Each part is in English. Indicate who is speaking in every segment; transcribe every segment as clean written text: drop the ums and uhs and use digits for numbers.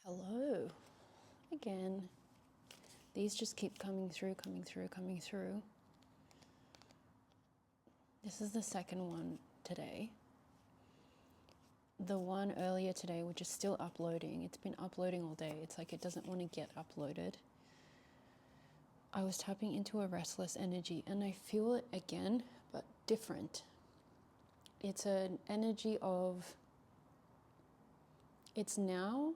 Speaker 1: Hello. Again, these just keep coming through, coming through, coming through. This is the second one today. The one earlier today, which is still uploading, it's been uploading all day. It's like it doesn't want to get uploaded. I was tapping into a restless energy and I feel it again, but different. It's an energy of it's now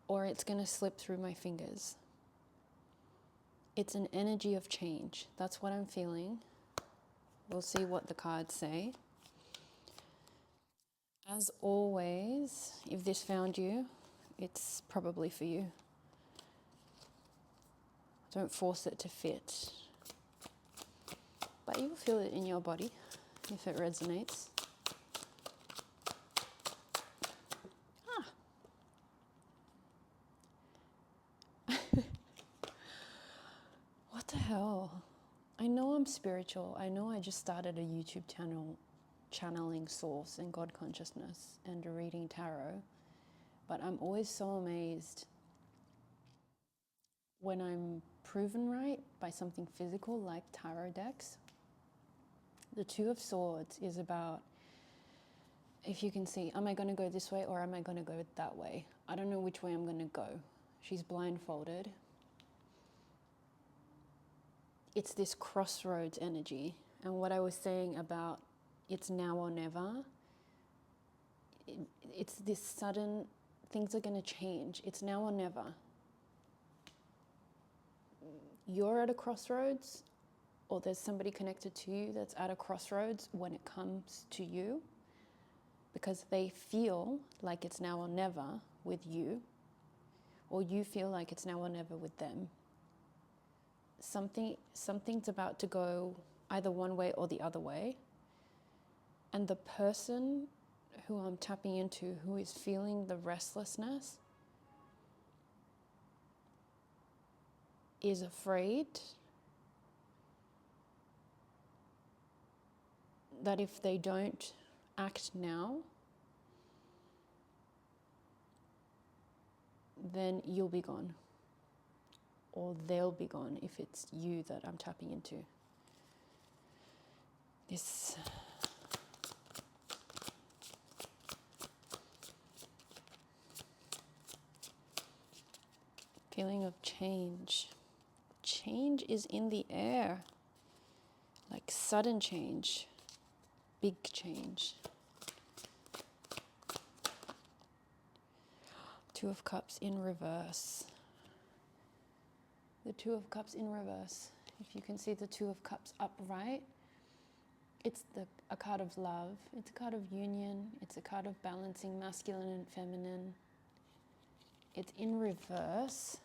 Speaker 1: or it's going to slip through my fingers. It's an energy of change. That's what I'm feeling. We'll see what the cards say. As always, if this found you, it's probably for you. Don't force it to fit. But you'll feel it in your body if it resonates. What the hell? I know I'm spiritual. I know I just started a YouTube channel channeling source and God consciousness and reading tarot. But I'm always so amazed when I'm proven right by something physical like tarot decks. The Two of Swords is about, if you can see, am I going to go this way or am I going to go that way? I don't know which way I'm going to go. She's blindfolded. It's this crossroads energy. And what I was saying about it's now or never, it's this sudden, things are going to change. It's now or never. You're at a crossroads, or there's somebody connected to you that's at a crossroads when it comes to you, because they feel like it's now or never with you, or you feel like it's now or never with them. Something's about to go either one way or the other way. And the person who I'm tapping into, who is feeling the restlessness, is afraid that if they don't act now, then you'll be gone. Or they'll be gone if it's you that I'm tapping into. This feeling of change. Change is in the air. Like sudden change. Big change. Two of Cups in reverse. The Two of Cups in reverse. If you can see the Two of Cups upright, it's a card of love. It's a card of union. It's a card of balancing masculine and feminine. It's in reverse,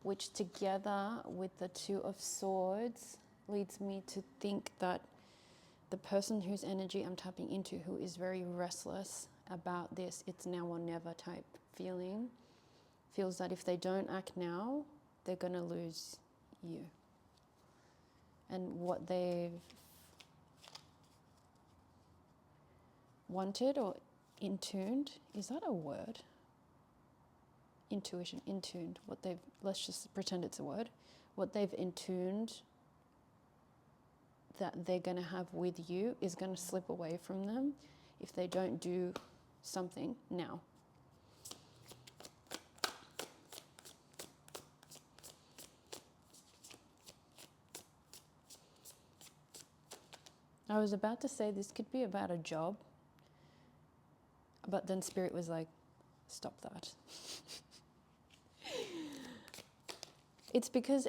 Speaker 1: which together with the Two of Swords leads me to think that the person whose energy I'm tapping into, who is very restless about this, it's now or never type feeling, feels that if they don't act now, they're going to lose you. And what they've wanted or intuned, is that a word? Intuition, intuned. What they've, let's just pretend it's a word. What they've intuned that they're going to have with you is going to slip away from them if they don't do something now. I was about to say this could be about a job, but then Spirit was like, stop that. It's because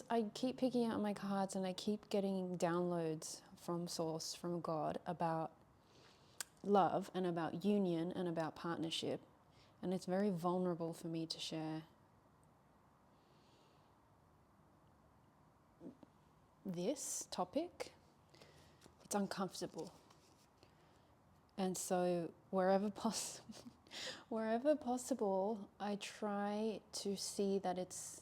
Speaker 1: I keep picking out my cards and I keep getting downloads from Source, from God, about love and about union and about partnership. And it's very vulnerable for me to share this topic. It's uncomfortable. And so wherever possible, I try to see that it's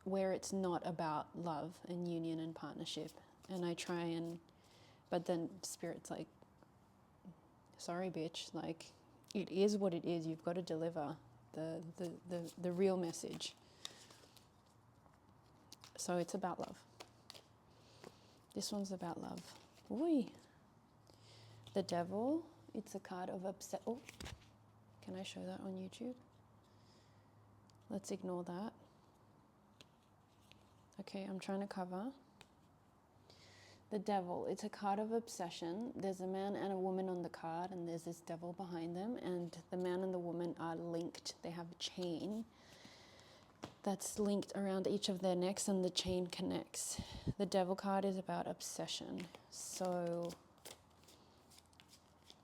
Speaker 1: where it's not about love and union and partnership. And I try and, but then Spirit's like, sorry, bitch, like, it is what it is. You've got to deliver. the real message. So it's about love. This one's about love. Ooh. The Devil, it's a card of upset. Oh, can I show that on YouTube? Let's ignore that. Okay, I'm trying to cover. The Devil, it's a card of obsession. There's a man and a woman on the card, and there's this devil behind them, and the man and the woman are linked. They have a chain that's linked around each of their necks, and the chain connects. The Devil card is about obsession. So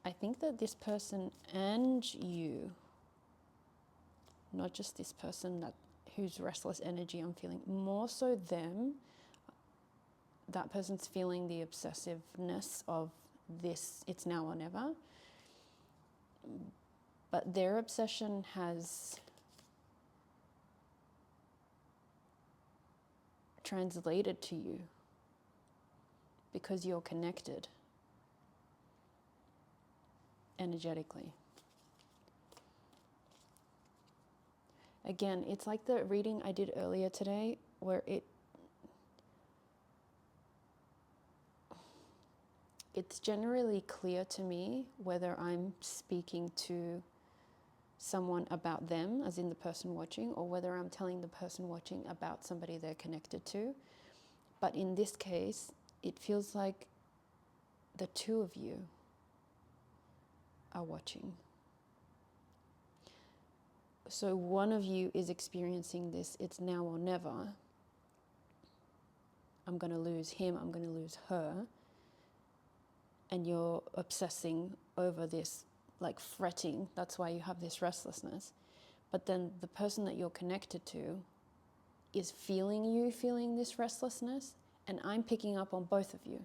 Speaker 1: I think that this person and you, not just this person whose restless energy I'm feeling, more so them, that person's feeling the obsessiveness of this, it's now or never. But their obsession has translated to you because you're connected energetically. Again, it's like the reading I did earlier today where it's generally clear to me whether I'm speaking to someone about them, as in the person watching, or whether I'm telling the person watching about somebody they're connected to. But in this case, it feels like the two of you are watching. So one of you is experiencing this, it's now or never. I'm going to lose him, I'm going to lose her. And you're obsessing over this, like fretting. That's why you have this restlessness. But then the person that you're connected to is feeling this restlessness, and I'm picking up on both of you.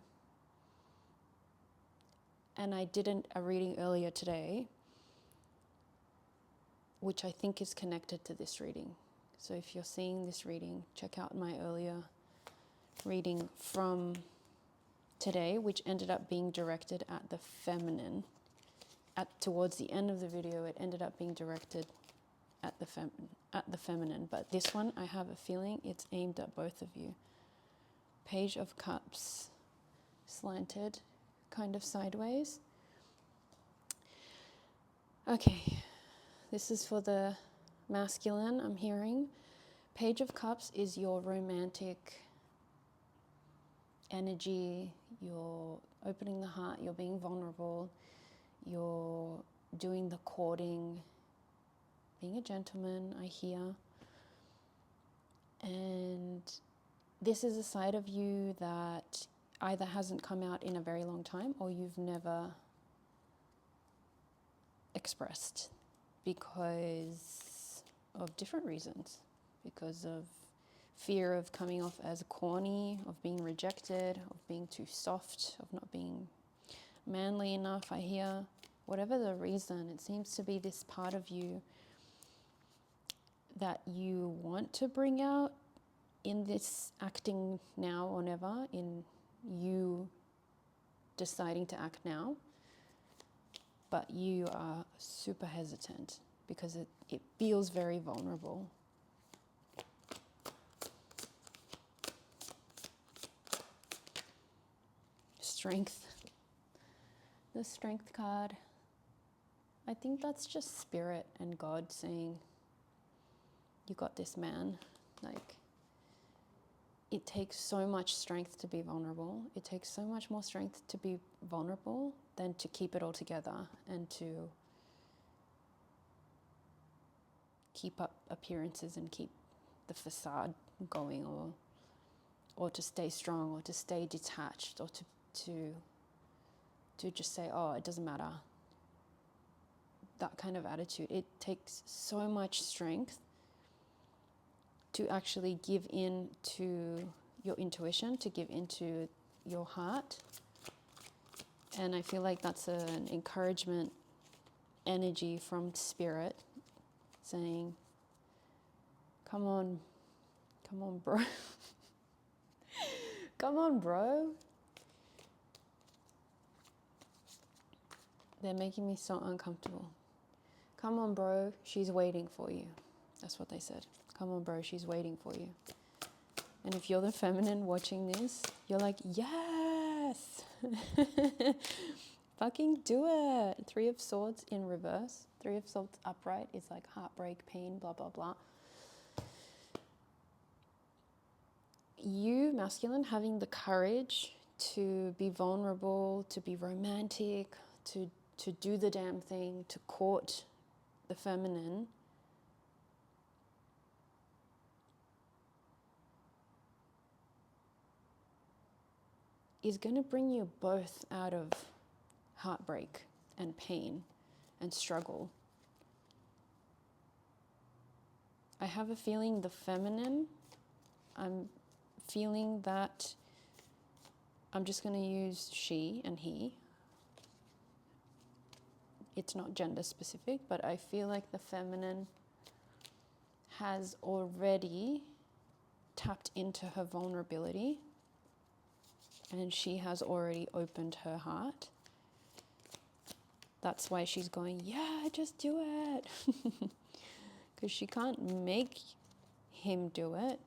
Speaker 1: And I did a reading earlier today, which I think is connected to this reading. So if you're seeing this reading, check out my earlier reading from today, which ended up being directed at the feminine. Towards the end of the video, it ended up being directed at the feminine. But this one, I have a feeling it's aimed at both of you. Page of Cups, slanted, kind of sideways. Okay, this is for the masculine, I'm hearing. Page of Cups is your romantic energy, you're opening the heart, you're being vulnerable, you're doing the courting, being a gentleman, I hear. And this is a side of you that either hasn't come out in a very long time or you've never expressed because of different reasons. Because of fear of coming off as corny, of being rejected, of being too soft, of not being manly enough, I hear. Whatever the reason, it seems to be this part of you that you want to bring out in this acting now or never, in you deciding to act now, but you are super hesitant because it feels very vulnerable. Strength. The Strength card. I think that's just spirit and God saying, you got this, man. Like, it takes so much strength to be vulnerable. It takes so much more strength to be vulnerable than to keep it all together and to keep up appearances and keep the facade going, or to stay strong, or to stay detached, or to just say, oh, it doesn't matter. That kind of attitude. It takes so much strength to actually give in to your intuition, to give into your heart. And I feel like that's an encouragement energy from spirit saying, come on, bro. Come on, bro. They're making me so uncomfortable. come on, bro, she's waiting for you. That's what they said. Come on, bro, she's waiting for you. And if you're the feminine watching this, you're like, yes, fucking do it. 3 of Swords in reverse. 3 of Swords upright is like heartbreak, pain, blah, blah, blah. You, masculine, having the courage to be vulnerable, to be romantic, to do the damn thing, to court the feminine, is going to bring you both out of heartbreak and pain and struggle. I have a feeling the feminine, I'm feeling that, I'm just going to use she and he. It's not gender specific, but I feel like the feminine has already tapped into her vulnerability, and she has already opened her heart. That's why she's going, yeah, just do it. Because she can't make him do it,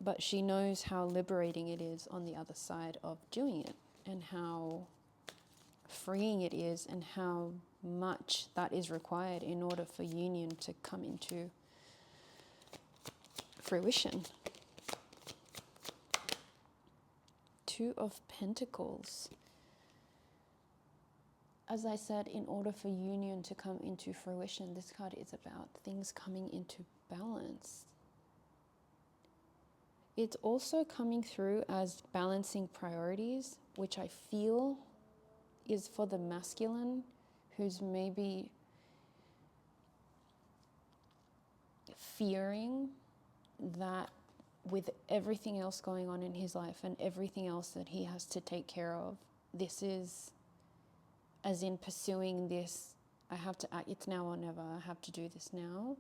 Speaker 1: but she knows how liberating it is on the other side of doing it, and how freeing it is, and how much that is required in order for union to come into fruition. 2 of Pentacles. As I said, in order for union to come into fruition, this card is about things coming into balance. It's also coming through as balancing priorities, which I feel is for the masculine who's maybe fearing that with everything else going on in his life and everything else that he has to take care of, this is, as in pursuing this, I have to act, it's now or never, I have to do this now,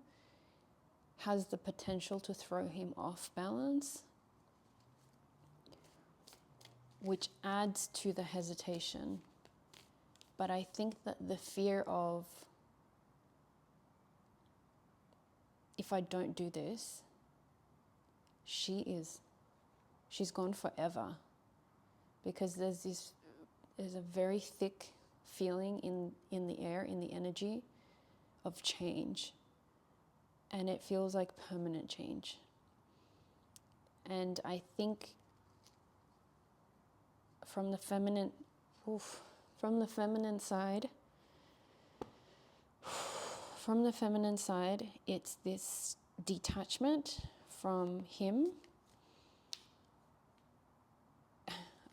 Speaker 1: has the potential to throw him off balance, which adds to the hesitation. But I think that the fear of, if I don't do this, she's gone forever. Because there's a very thick feeling in the air, in the energy of change. And it feels like permanent change. And I think from the feminine side, it's this detachment from him.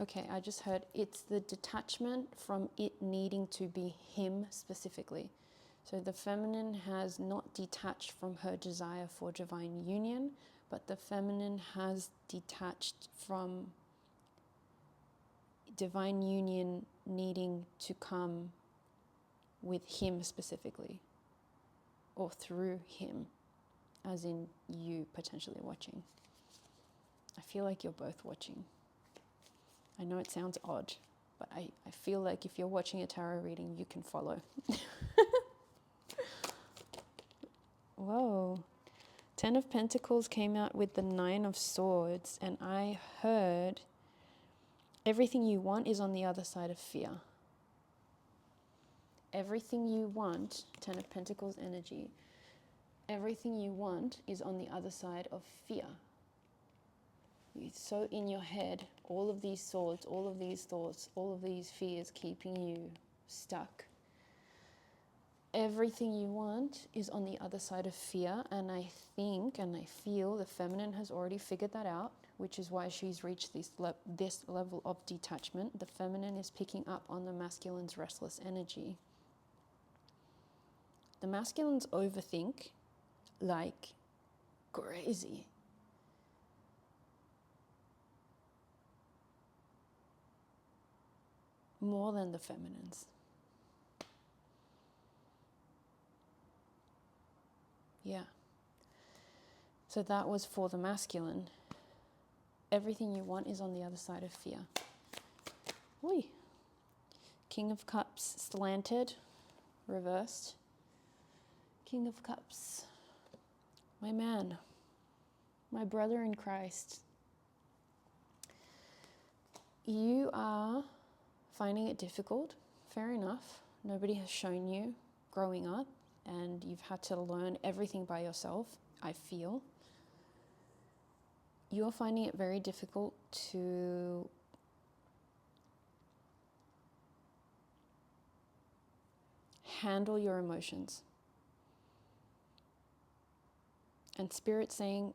Speaker 1: Okay, I just heard it's the detachment from it needing to be him specifically. So the feminine has not detached from her desire for divine union, but the feminine has detached from divine union needing to come with him specifically, or through him, as in you potentially watching. I feel like you're both watching. I know it sounds odd, but I feel like if you're watching a tarot reading, you can follow. Whoa. 10 of Pentacles came out with the 9 of Swords, and I heard everything you want is on the other side of fear. Everything you want, 10 of Pentacles energy, everything you want is on the other side of fear. It's so in your head, all of these swords, all of these thoughts, all of these fears keeping you stuck. Everything you want is on the other side of fear, and I think and I feel the feminine has already figured that out, which is why she's reached this level of detachment. The feminine is picking up on the masculine's restless energy. The masculines overthink like crazy. More than the feminines. Yeah. So that was for the masculine. Everything you want is on the other side of fear. Oi. King of Cups slanted, reversed. King of Cups, my man, my brother in Christ. You are finding it difficult, fair enough. Nobody has shown you growing up, and you've had to learn everything by yourself, I feel. You're finding it very difficult to handle your emotions. And Spirit's saying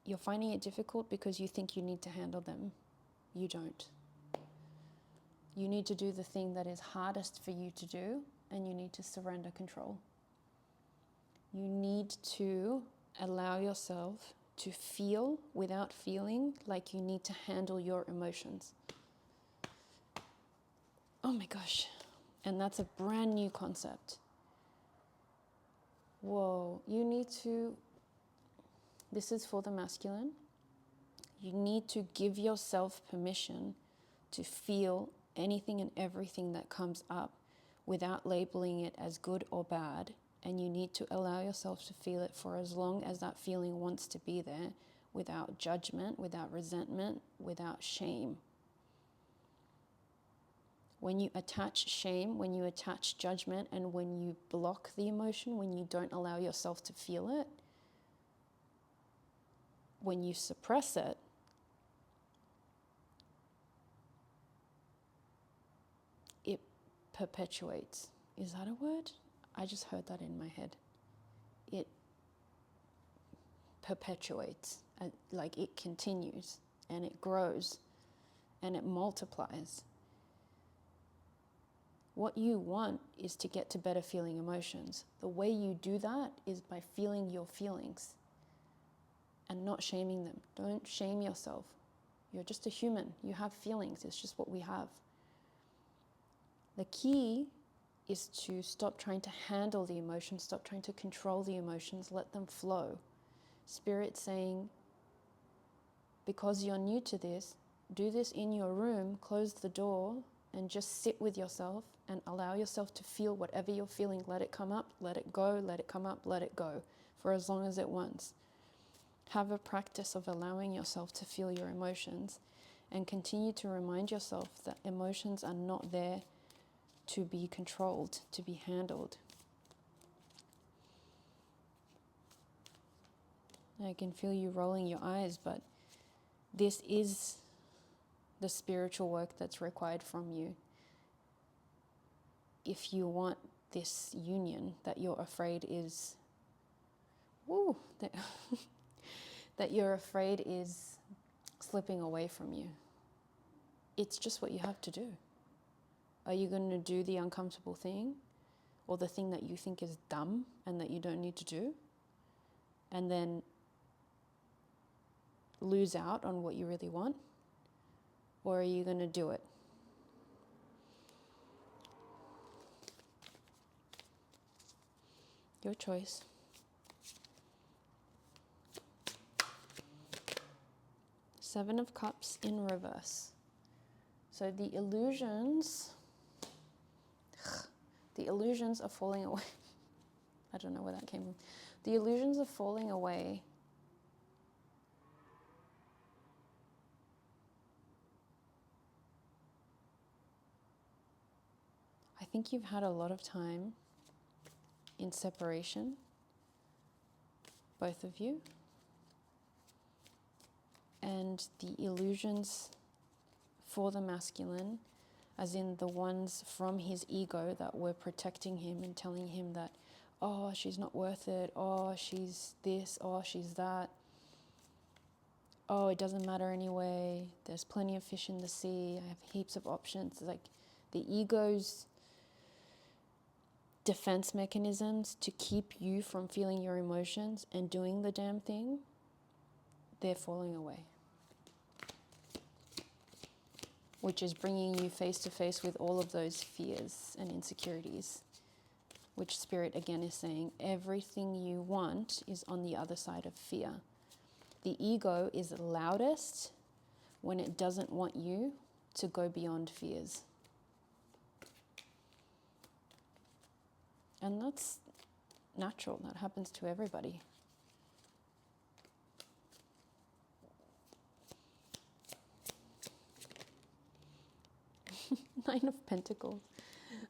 Speaker 1: you're finding it difficult because you think you need to handle them. You don't. You need to do the thing that is hardest for you to do, and you need to surrender control. You need to allow yourself to feel without feeling like you need to handle your emotions. Oh my gosh. And that's a brand new concept. Whoa, you need to, this is for the masculine, you need to give yourself permission to feel anything and everything that comes up without labeling it as good or bad. And you need to allow yourself to feel it for as long as that feeling wants to be there, without judgment, without resentment, without shame. When you attach shame, when you attach judgment, and when you block the emotion, when you don't allow yourself to feel it, when you suppress it, it perpetuates. Is that a word? I just heard that in my head. It perpetuates, like it continues, and it grows, and it multiplies. What you want is to get to better feeling emotions. The way you do that is by feeling your feelings and not shaming them. Don't shame yourself. You're just a human. You have feelings. It's just what we have. The key is to stop trying to handle the emotions, stop trying to control the emotions, let them flow. Spirit saying, because you're new to this, do this in your room, close the door, and just sit with yourself and allow yourself to feel whatever you're feeling. Let it come up, let it go, let it come up, let it go, for as long as it wants. Have a practice of allowing yourself to feel your emotions, and continue to remind yourself that emotions are not there to be controlled, to be handled. I can feel you rolling your eyes, but this is the spiritual work that's required from you. If you want this union that you're afraid is, that you're afraid is slipping away from you, it's just what you have to do. Are you going to do the uncomfortable thing, or the thing that you think is dumb and that you don't need to do, and then lose out on what you really want? Or are you going to do it? Your choice. Seven of Cups in reverse. So the illusions are falling away. I don't know where that came from. The illusions are falling away. I think you've had a lot of time in separation, both of you. And the illusions for the masculine, as in the ones from his ego that were protecting him and telling him that, oh, she's not worth it, oh, she's this, oh, she's that, oh, it doesn't matter anyway, there's plenty of fish in the sea, I have heaps of options. Like the ego's defense mechanisms to keep you from feeling your emotions and doing the damn thing, they're falling away. Which is bringing you face to face with all of those fears and insecurities. Which Spirit again is saying, everything you want is on the other side of fear. The ego is loudest when it doesn't want you to go beyond fears. And natural. That happens to everybody. Nine of Pentacles.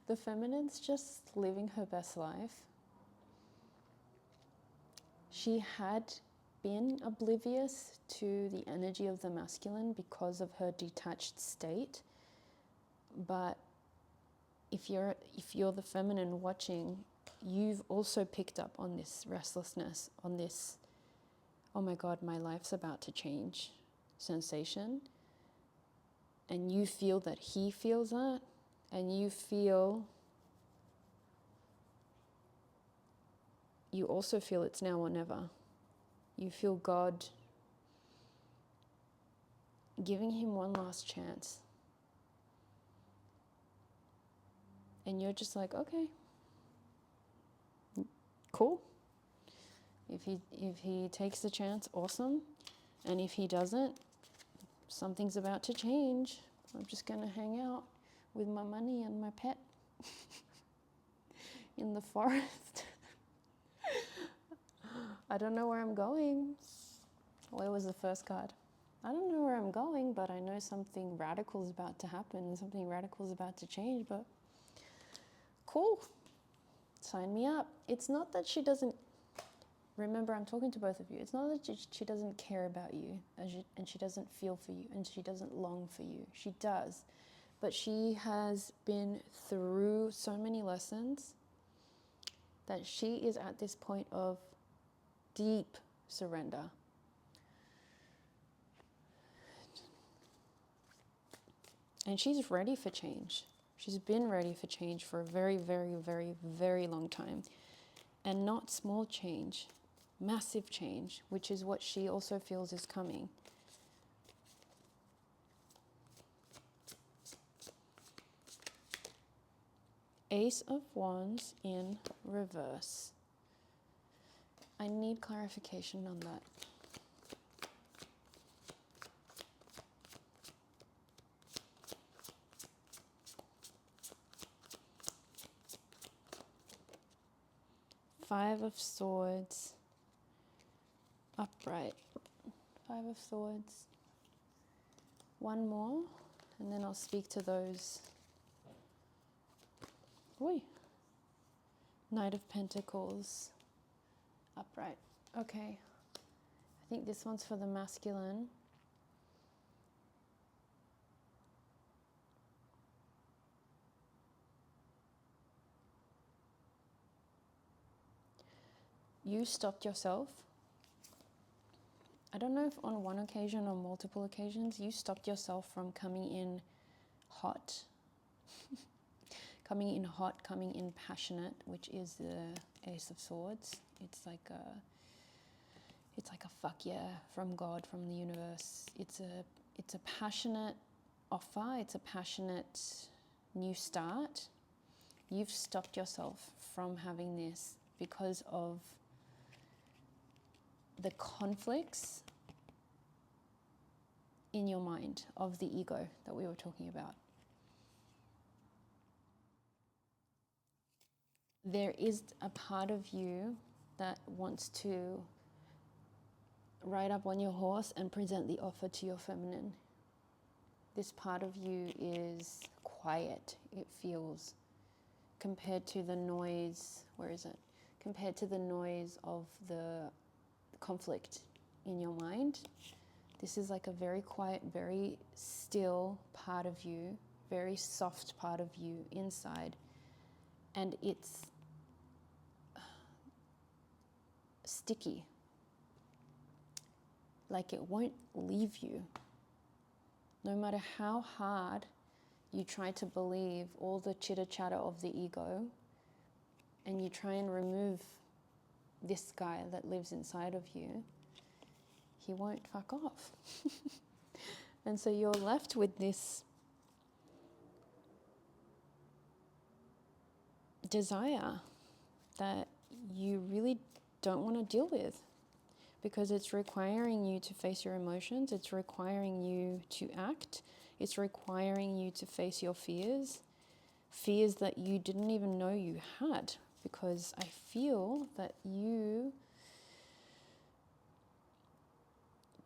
Speaker 1: The feminine's just living her best life. She had been oblivious to the energy of the masculine because of her detached state. But if you're the feminine watching, you've also picked up on this restlessness, on this, oh my God, my life's about to change sensation. And you feel that he feels that, and you also feel it's now or never. You feel God giving him one last chance. And you're just like, okay, cool. If he takes the chance, awesome. And if he doesn't, something's about to change. I'm just going to hang out with my money and my pet in the forest. I don't know where I'm going. Where was the first card? I don't know where I'm going, but I know something radical is about to happen. Something radical is about to change, but cool. Sign me up. It's not that she doesn't, remember I'm talking to both of you, it's not that she doesn't care about you and she doesn't feel for you and she doesn't long for you. She does. But she has been through so many lessons that she is at this point of deep surrender. And she's ready for change. She's been ready for change for a very, very, very, very long time. And not small change, massive change, which is what she also feels is coming. Ace of Wands in reverse. I need clarification on that. Five of Swords, upright. Five of Swords. One more, and then I'll speak to those. Oi. Knight of Pentacles, upright. Okay, I think this one's for the masculine. You stopped yourself. I don't know if on one occasion or multiple occasions, you stopped yourself from coming in hot. Coming in hot, coming in passionate, which is the Ace of Swords. It's like a fuck yeah from God, from the universe. It's a passionate offer. It's a passionate new start. You've stopped yourself from having this because of the conflicts in your mind of the ego that we were talking about. There is a part of you that wants to ride up on your horse and present the offer to your feminine. This part of you is quiet, it feels, compared to the noise, where is it? Compared to the noise of the conflict in your mind. This is like a very quiet, very still part of you, very soft part of you inside. And it's sticky. Like it won't leave you. No matter how hard you try to believe all the chitter chatter of the ego, and you try and remove this guy that lives inside of you, he won't fuck off. And so you're left with this desire that you really don't want to deal with, because it's requiring you to face your emotions, it's requiring you to act, it's requiring you to face your fears, fears that you didn't even know you had, because I feel that you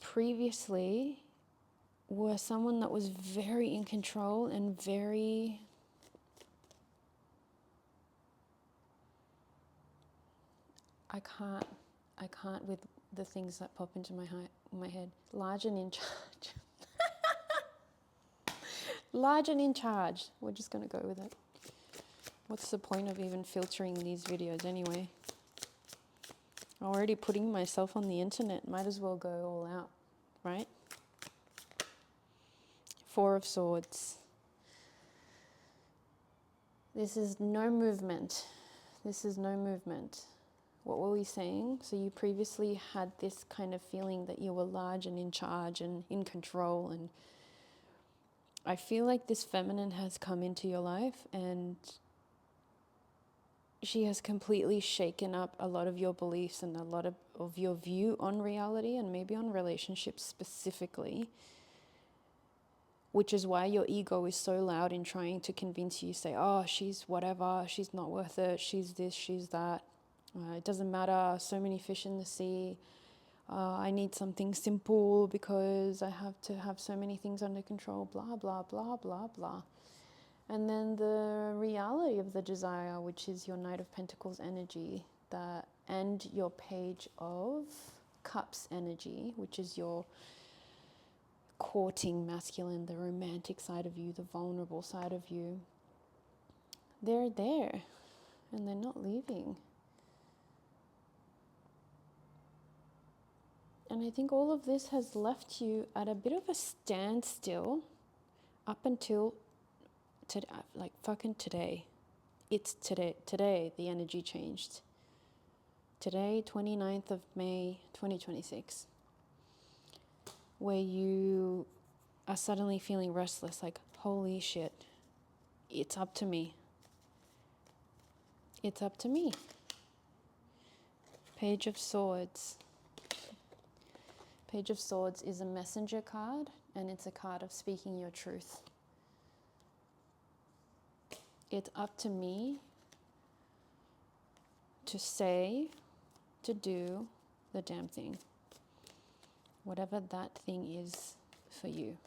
Speaker 1: previously were someone that was very in control and very I can't with the things that pop into my head. Large and in charge. Large and in charge. We're just going to go with it. What's the point of even filtering these videos anyway? Already putting myself on the internet. Might as well go all out, right? Four of Swords. This is no movement. This is no movement. What were we saying? So you previously had this kind of feeling that you were large and in charge and in control, and I feel like this feminine has come into your life and she has completely shaken up a lot of your beliefs and a lot of your view on reality and maybe on relationships specifically, which is why your ego is so loud in trying to convince you, say, oh, she's whatever, she's not worth it, she's this, she's that. It doesn't matter, so many fish in the sea. I need something simple because I have to have so many things under control, blah, blah, blah, blah, blah. And then the reality of the desire, which is your Knight of Pentacles energy, and your Page of Cups energy, which is your courting masculine, the romantic side of you, the vulnerable side of you. They're there and they're not leaving. And I think all of this has left you at a bit of a standstill up until today, like fucking today. It's today the energy changed. Today, 29th of May, 2026, where you are suddenly feeling restless, like, holy shit, it's up to me. It's up to me. Page of Swords. Page of Swords is a messenger card, and it's a card of speaking your truth. It's up to me to say, to do the damn thing. Whatever that thing is for you.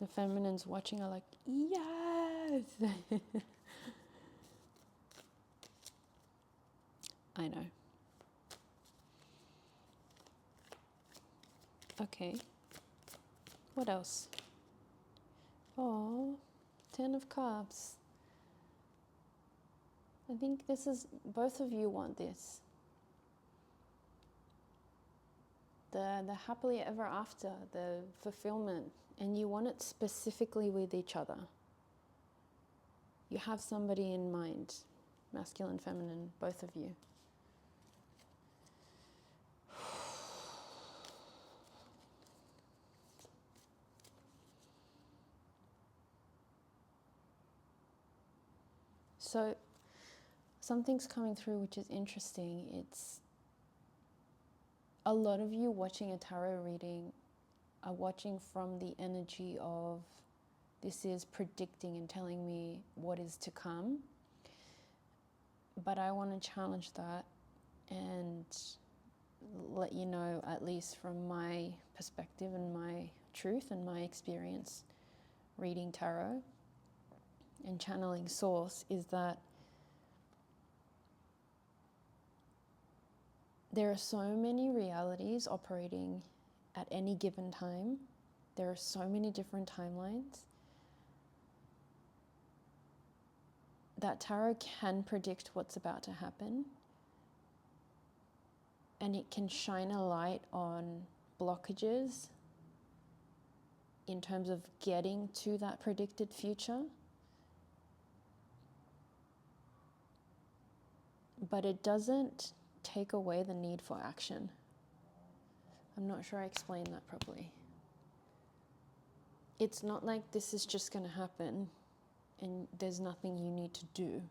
Speaker 1: The feminines watching are like, yes! I know. Okay. What else? Oh, 10 of Cups. I think this is, both of you want this. The happily ever after, the fulfillment, and you want it specifically with each other. You have somebody in mind, masculine, feminine, both of you. So something's coming through which is interesting. It's a lot of you watching a tarot reading are watching from the energy of this is predicting and telling me what is to come. But I want to challenge that and let you know, at least from my perspective and my truth and my experience reading tarot and channeling source, is that there are so many realities operating at any given time. There are so many different timelines that tarot can predict what's about to happen, and it can shine a light on blockages in terms of getting to that predicted future. But it doesn't take away the need for action. I'm not sure I explained that properly. It's not like this is just going to happen and there's nothing you need to do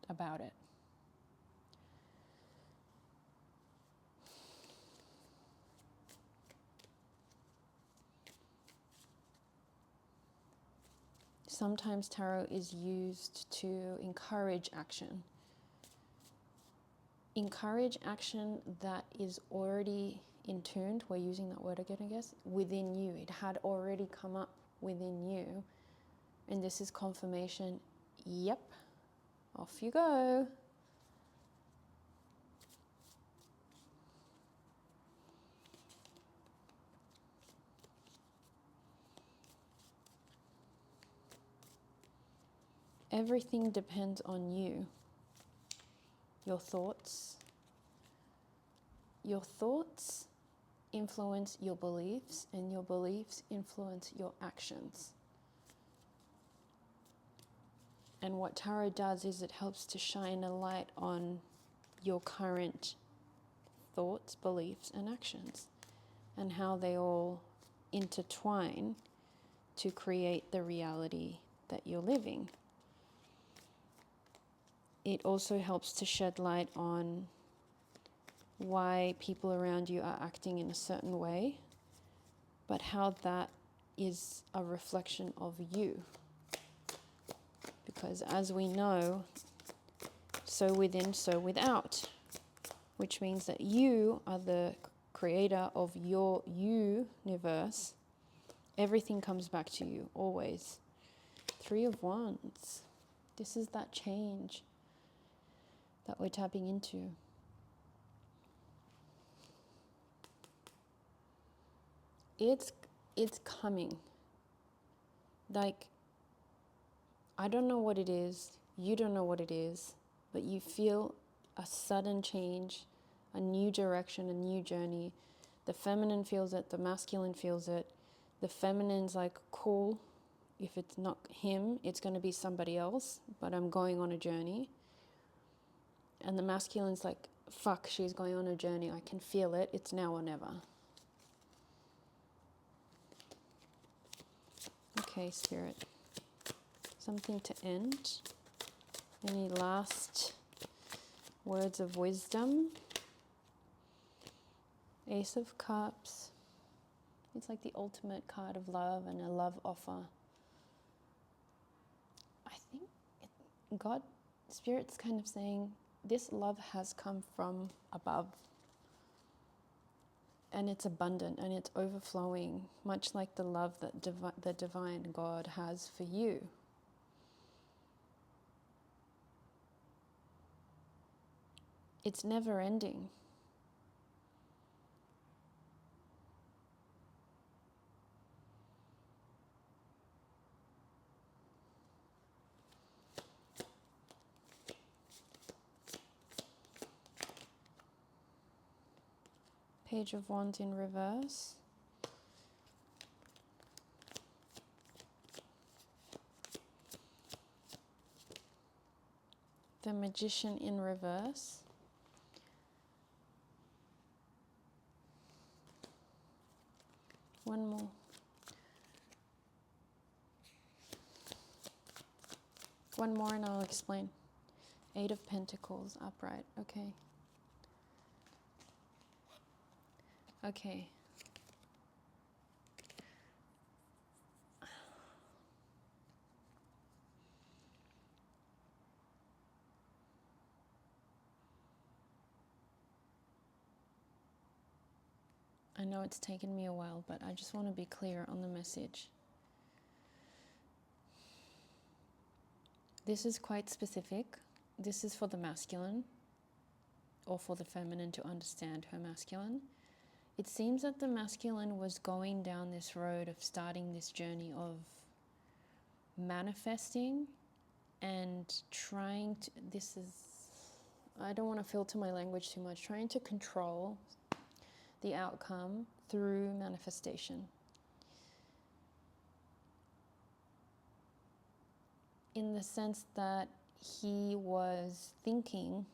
Speaker 1: about it. sometimes tarot is used to encourage action. Encourage action that is already intuned, we're using that word again, I guess, within you. It had already come up within you. And this is confirmation, yep, off you go. Everything depends on you. Your thoughts. Your thoughts influence your beliefs, and your beliefs influence your actions. And what tarot does is it helps to shine a light on your current thoughts, beliefs, and actions, and how they all intertwine to create the reality that you're living. It also helps to shed light on why people around you are acting in a certain way, but how that is a reflection of you. Because as we know, so within, so without, which means that you are the creator of your universe. Everything comes back to you, always. 3 of Wands. This is that change that we're tapping into. It's coming. Like, I don't know what it is, you don't know what it is, but you feel a sudden change, a new direction, a new journey. The feminine feels it, the masculine feels it. The feminine's like, cool, if it's not him, it's going to be somebody else, but I'm going on a journey. And the masculine's like, fuck, she's going on a journey, I can feel it, it's now or never. Okay, Spirit. Something to end. Any last words of wisdom? Ace of Cups. It's like the ultimate card of love and a love offer. I think God, Spirit's kind of saying, this love has come from above. And it's abundant and it's overflowing, much like the love that the divine God has for you. It's never ending. Page of Wands in reverse. The Magician in reverse. One more. One more and I'll explain. 8 of Pentacles upright. Okay. Okay. I know it's taken me a while, but I just want to be clear on the message. This is quite specific. This is for the masculine, or for the feminine to understand her masculine. It seems that the masculine was going down this road of starting this journey of manifesting and trying to, I don't want to filter my language too much, trying to control the outcome through manifestation. In the sense that he was thinking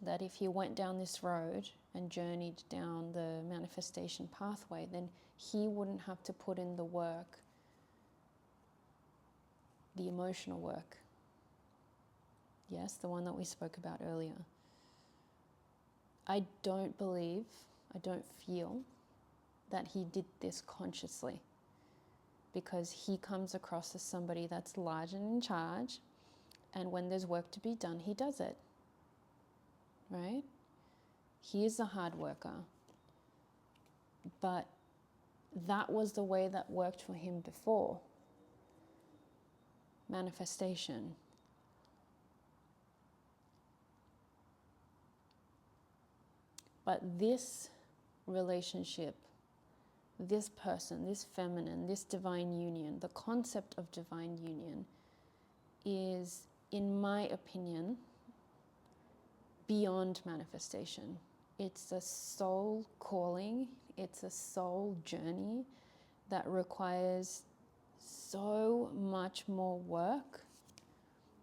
Speaker 1: that if he went down this road and journeyed down the manifestation pathway, then he wouldn't have to put in the work, the emotional work. Yes, the one that we spoke about earlier. I don't feel that he did this consciously, because he comes across as somebody that's large and in charge, and when there's work to be done, he does it, right? He is a hard worker, but that was the way that worked for him before. Manifestation. But this relationship, this person, this feminine, this divine union, the concept of divine union is, in my opinion, beyond manifestation. It's a soul calling, it's a soul journey that requires so much more work,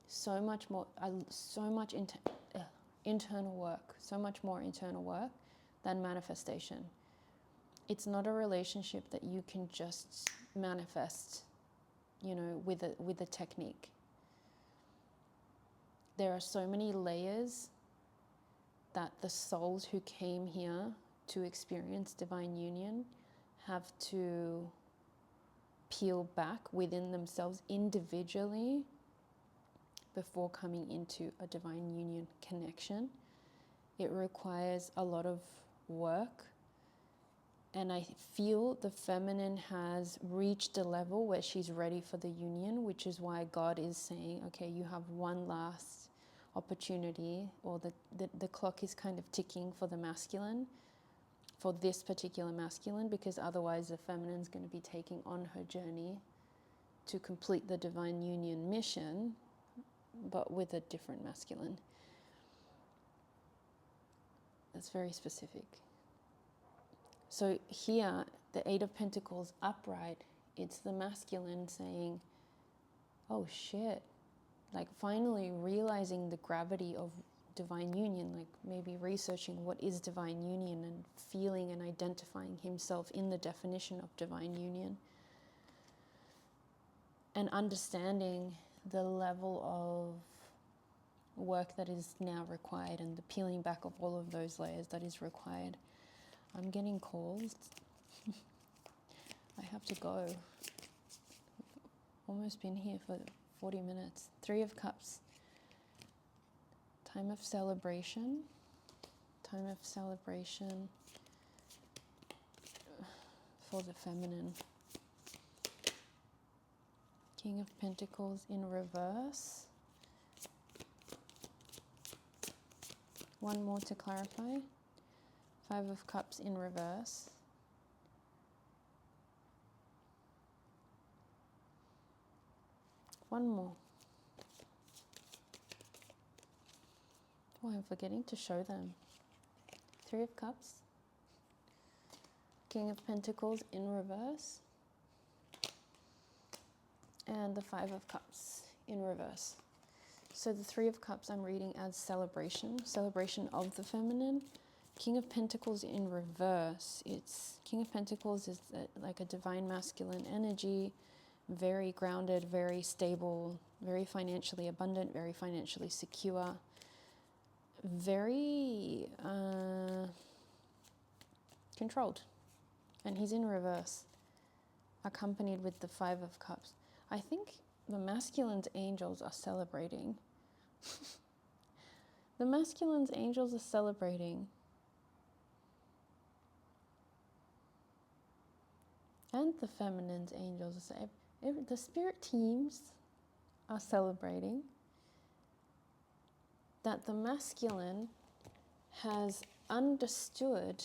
Speaker 1: so much more, internal work, so much more internal work than manifestation. It's not a relationship that you can just manifest, with a technique. There are so many layers that the souls who came here to experience divine union have to peel back within themselves individually before coming into a divine union connection. It requires a lot of work, and I feel the feminine has reached a level where she's ready for the union, which is why God is saying, okay, you have one last opportunity, or the clock is kind of ticking for the masculine, for this particular masculine, because otherwise the feminine's going to be taking on her journey to complete the divine union mission, but with a different masculine. That's very specific. So here, the Eight of Pentacles upright, it's the masculine saying, oh shit, like finally realizing the gravity of divine union, like maybe researching what is divine union and feeling and identifying himself in the definition of divine union, and understanding the level of work that is now required and the peeling back of all of those layers that is required. I'm getting calls. I have to go. Almost been here for 40 minutes. Three of Cups. Time of celebration. Time of celebration for the feminine. King of Pentacles in reverse. One more to clarify. Five of Cups in reverse. One more. Oh, I'm forgetting to show them. Three of Cups. King of Pentacles in reverse. And the Five of Cups in reverse. So the Three of Cups I'm reading as celebration of the feminine. King of Pentacles in reverse. It's King of Pentacles is like a divine masculine energy, very grounded, very stable, very financially abundant, very financially secure, very controlled. And he's in reverse, accompanied with the Five of Cups. I think the masculine's angels are celebrating. The masculine's angels are celebrating. And the feminine's angels are celebrating. The spirit teams are celebrating that the masculine has understood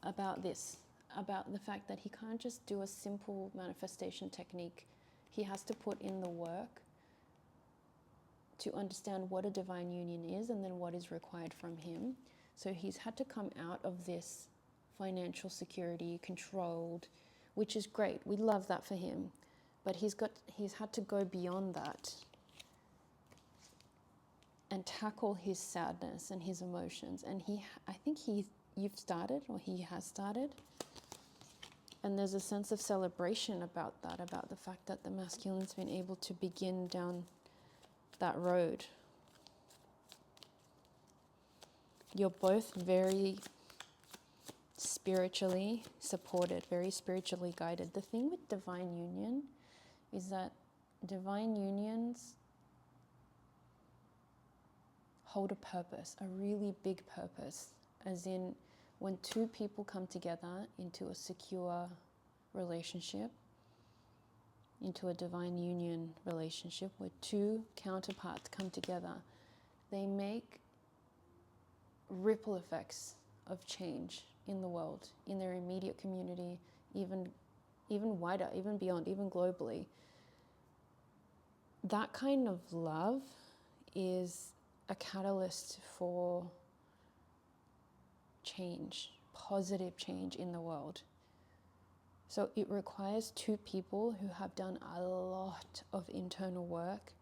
Speaker 1: about this, about the fact that he can't just do a simple manifestation technique. He has to put in the work to understand what a divine union is and then what is required from him. So he's had to come out of this financial security, controlled, which is great. We love that for him. But he's had to go beyond that and tackle his sadness and his emotions. And I think you've started, or he has started. And there's a sense of celebration about that, about the fact that the masculine's been able to begin down that road. You're both very spiritually supported, very spiritually guided. The thing with divine union is that divine unions hold a purpose, a really big purpose, as in when two people come together into a secure relationship, into a divine union relationship where two counterparts come together, they make ripple effects of change in the world, in their immediate community, even wider, even beyond, even globally. That kind of love is a catalyst for change, positive change in the world. So it requires two people who have done a lot of internal work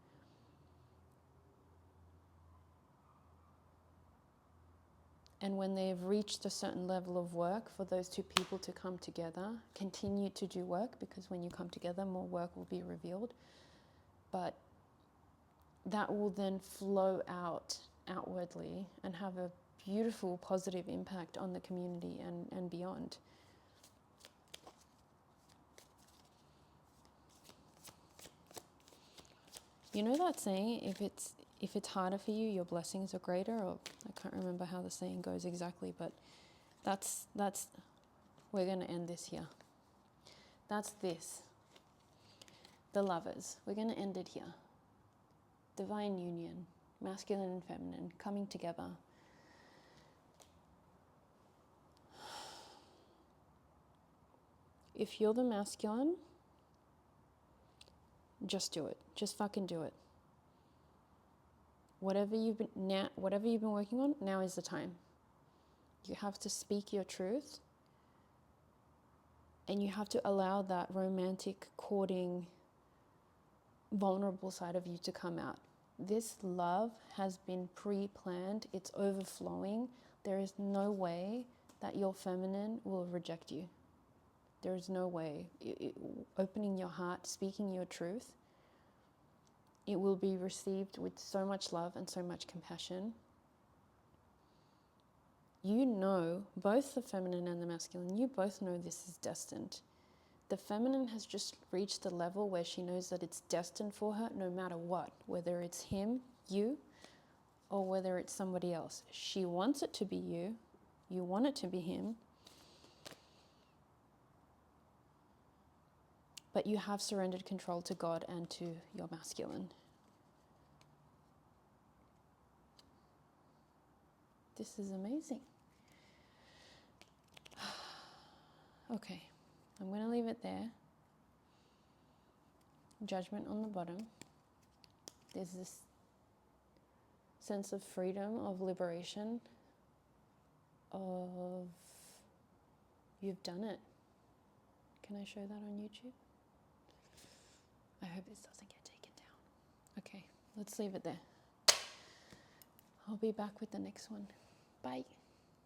Speaker 1: and when they've reached a certain level of work, for those two people to come together, continue to do work, because when you come together, more work will be revealed. But that will then flow outwardly and have a beautiful positive impact on the community and beyond. You know that saying, if it's harder for you, your blessings are greater, or I can't remember how the saying goes exactly, but that's we're going to end this here. That's this. The lovers. We're going to end it here. Divine union, masculine and feminine, coming together. If you're the masculine, just do it. Just fucking do it. Whatever you've been working on, now is the time. You have to speak your truth, and you have to allow that romantic, courting, vulnerable side of you to come out. This love has been pre-planned. It's overflowing. There is no way that your feminine will reject you. There is no way. Opening your heart, speaking your truth, it will be received with so much love and so much compassion. You know, both the feminine and the masculine, you both know this is destined. The feminine has just reached the level where she knows that it's destined for her no matter what, whether it's him, you, or whether it's somebody else. She wants it to be you. You want it to be him. But you have surrendered control to God and to your masculine. This is amazing. Okay, I'm going to leave it there. Judgment on the bottom. There's this sense of freedom, of liberation, of you've done it. Can I show that on YouTube? I hope this doesn't get taken down. Okay, let's leave it there. I'll be back with the next one. Bye.